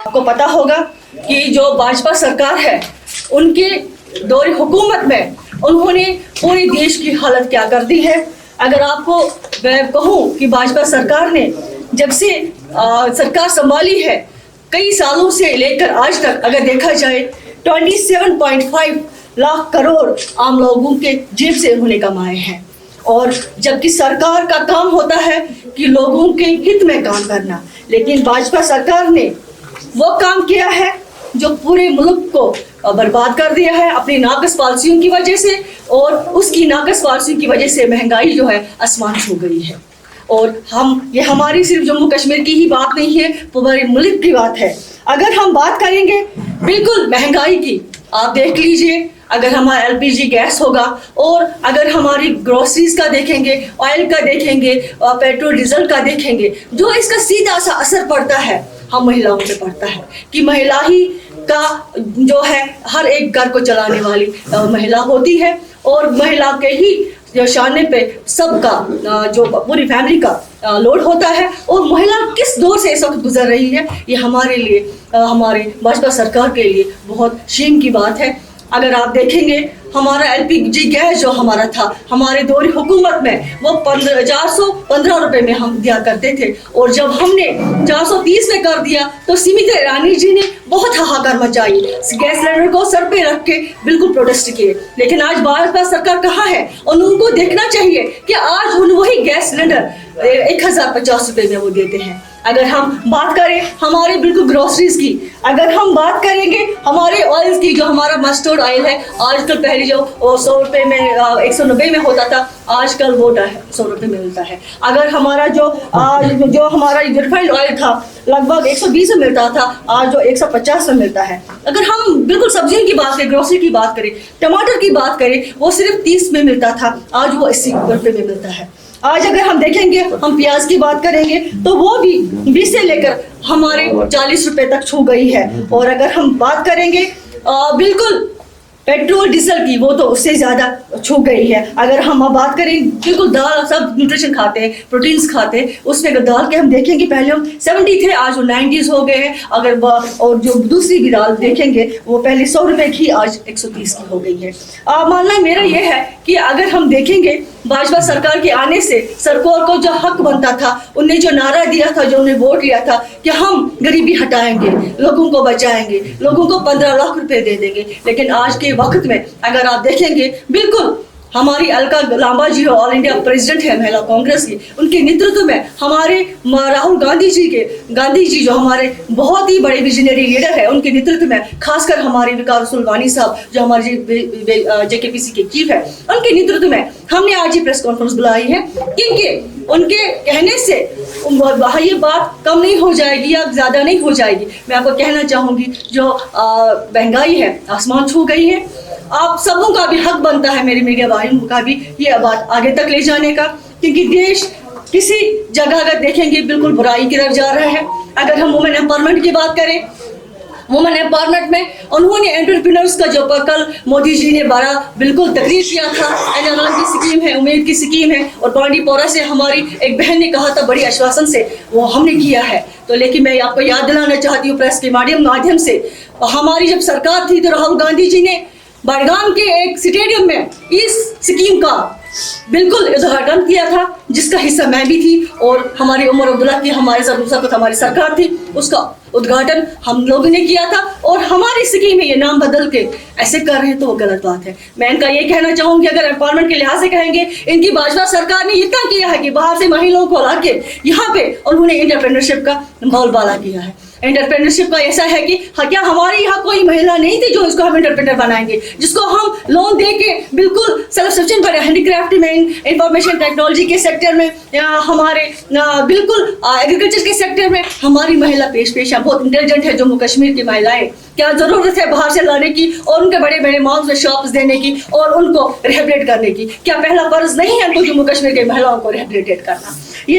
आपको पता होगा कि जो भाजपा सरकार है उनके दौरे हुकूमत में उन्होंने पूरे देश की हालत क्या कर दी है। अगर आपको मैं कहूँ कि भाजपा सरकार ने जब से सरकार संभाली है कई सालों से लेकर आज तक अगर देखा जाए 27.5 लाख करोड़ आम लोगों के जेब से उन्होंने कमाए हैं। और जबकि सरकार का काम होता है कि लोगों के हित में काम करना, लेकिन भाजपा सरकार ने वो काम किया है जो पूरे मुल्क को बर्बाद कर दिया है अपनी नाकस पॉलिसियों की वजह से। और उसकी नाकस पॉलिसियों की वजह से महंगाई जो है आसमान छू गई है। और ये हमारी सिर्फ जम्मू कश्मीर की ही बात नहीं है, पूरे मुल्क की बात है। अगर हम बात करेंगे बिल्कुल महंगाई की, आप देख लीजिए अगर हमारा एलपीजी गैस होगा और अगर हमारी ग्रोसरीज का देखेंगे, ऑयल का देखेंगे, पेट्रोल डीजल का देखेंगे, जो इसका सीधा सा असर पड़ता है हम महिलाओं पे पड़ता है कि महिला ही का जो है हर एक घर को चलाने वाली महिला होती है। और महिला के ही जो शाने पे सबका जो पूरी फैमिली का लोड होता है। और महिला किस दौर से इस वक्त गुजर रही है, ये हमारे लिए हमारे भाजपा सरकार के लिए बहुत शेम की बात है। अगर आप देखेंगे हमारा एलपीजी गैस जो हमारा था हमारे दौरे हुकूमत में वो 415 रुपए में हम दिया करते थे। और जब हमने 430 में कर दिया तो स्मृति ईरानी जी ने बहुत हाहाकार मचाई, गैस सिलेंडर को सर पे रख के बिल्कुल प्रोटेस्ट किए। लेकिन आज भाजपा सरकार कहाँ है और उनको देखना चाहिए कि आज वही गैस सिलेंडर 1050 रुपए में वो देते हैं। अगर हम बात करें हमारे बिल्कुल ग्रोसरीज की, अगर हम बात करेंगे हमारे ऑयल्स की, जो हमारा मस्टर्ड ऑयल है आजकल पहले जो 100 रुपए में 190 में होता था, आजकल वो 100 रुपए में मिलता है। अगर हमारा जो हमारा रिफाइंड ऑयल था लगभग 120 में मिलता था, आज जो 150 में मिलता है। अगर हम बिल्कुल सब्जियों की बात करें, ग्रोसरी की बात करें, टमाटर की बात करें, वो सिर्फ 30 में मिलता था, आज वो 80 रुपए में मिलता है। आज अगर हम देखेंगे हम प्याज की बात करेंगे तो वो भी 20 से लेकर हमारे 40 रुपए तक छू गई है। और अगर हम बात करेंगे बिल्कुल पेट्रोल डीजल की, वो तो उससे ज्यादा छू गई है। अगर हम बात करें बिल्कुल दाल, सब न्यूट्रिशन खाते हैं, प्रोटीन्स खाते हैं, उसमें अगर दाल के हम देखेंगे पहले हम 70 थे, आज वो 90s हो गए हैं। अगर और जो दूसरी भी दाल देखेंगे वो पहले 100 रुपए की आज 130 की हो गई है। मानना मेरा ये है कि अगर हम देखेंगे भाजपा सरकार के आने से सरकार को जो हक बनता था, उनने जो नारा दिया था, जो उन्हें वोट लिया था कि हम गरीबी हटाएंगे, लोगों को बचाएंगे, लोगों को 15 लाख रुपए दे देंगे। लेकिन आज के वक्त में अगर आप देखेंगे बिल्कुल हमारी अलका लांबा जी ऑल इंडिया प्रेसिडेंट है महिला कांग्रेस की, उनके नेतृत्व में हमारे राहुल गांधी जी जो हमारे बहुत ही बड़े विजनरी लीडर है, उनके नेतृत्व में खासकर हमारे विकास वानी साहब जो हमारे जेकेपीसी के चीफ है, उनके नेतृत्व में हमने आज ही प्रेस कॉन्फ्रेंस बुलाई है। क्योंकि उनके कहने से ये बात कम नहीं हो जाएगी या ज्यादा नहीं हो जाएगी। मैं आपको कहना चाहूंगी जो महंगाई है आसमान छू गई है। आप सबों का भी हक बनता है, मेरे मीडिया भाइयों का भी, ये बात आगे तक ले जाने का, क्योंकि देश किसी जगह अगर देखेंगे बिल्कुल बुराई की तरफ जा रहा है। अगर हम वुमेन एम्पावरमेंट की बात करें, वुमेन एम्पावरमेंट में उन्होंने एंटरप्रेन्योर्स का जो कल मोदी जी ने बड़ा बिल्कुल तकरीर किया था, एनआरएल की स्कीम है, उम्मीद की स्कीम है, और बांडीपोरा से हमारी एक बहन ने कहा था बड़ी आश्वासन से वो हमने किया है। तो लेकिन मैं आपको याद दिलाना चाहती हूँ प्रेस के माध्यम से, हमारी जब सरकार थी तो राहुल गांधी जी ने बड़गाम के एक स्टेडियम में इस स्कीम का बिल्कुल उद्घाटन किया था, जिसका हिस्सा मैं भी थी। और हमारी उमर अब्दुल्ला की हमारे साथ हमारी सरकार थी, उसका उद्घाटन हम लोगों ने किया था। और हमारी स्कीम में ये नाम बदल के ऐसे कर रहे हैं तो वो गलत बात है। मैं इनका ये कहना चाहूंगी, अगर एम्पावरमेंट के लिहाज से कहेंगे, इनकी भाजपा सरकार ने इतना किया है कि बाहर से महिलाओं को ला के यहाँ पे उन्होंने एंटरप्रेन्योरशिप का बोलबाला किया है। एंटरप्रेन्योरशिप का ऐसा है कि क्या हमारे यहाँ कोई महिला नहीं थी जो इसको हम एंटरप्रेन्योर बनाएंगे, जिसको हम लोन दे के बिल्कुल सेल्फ सफिशिएंट बने, हैंडीक्राफ्ट में, इंफॉर्मेशन टेक्नोलॉजी के सेक्टर में, हमारे बिल्कुल एग्रीकल्चर के सेक्टर में हमारी महिला पेश बहुत इंटेलिजेंट है। जम्मू कश्मीर की महिलाएं, क्या जरूरत है बाहर से लाने की और उनके बड़े बड़े मॉल्स में शॉप्स देने की और उनको रिहेबिलिटेट करने की? क्या पहला फर्ज नहीं है हमको जम्मू कश्मीर के महिलाओं को रिहेबिलिटेट करना?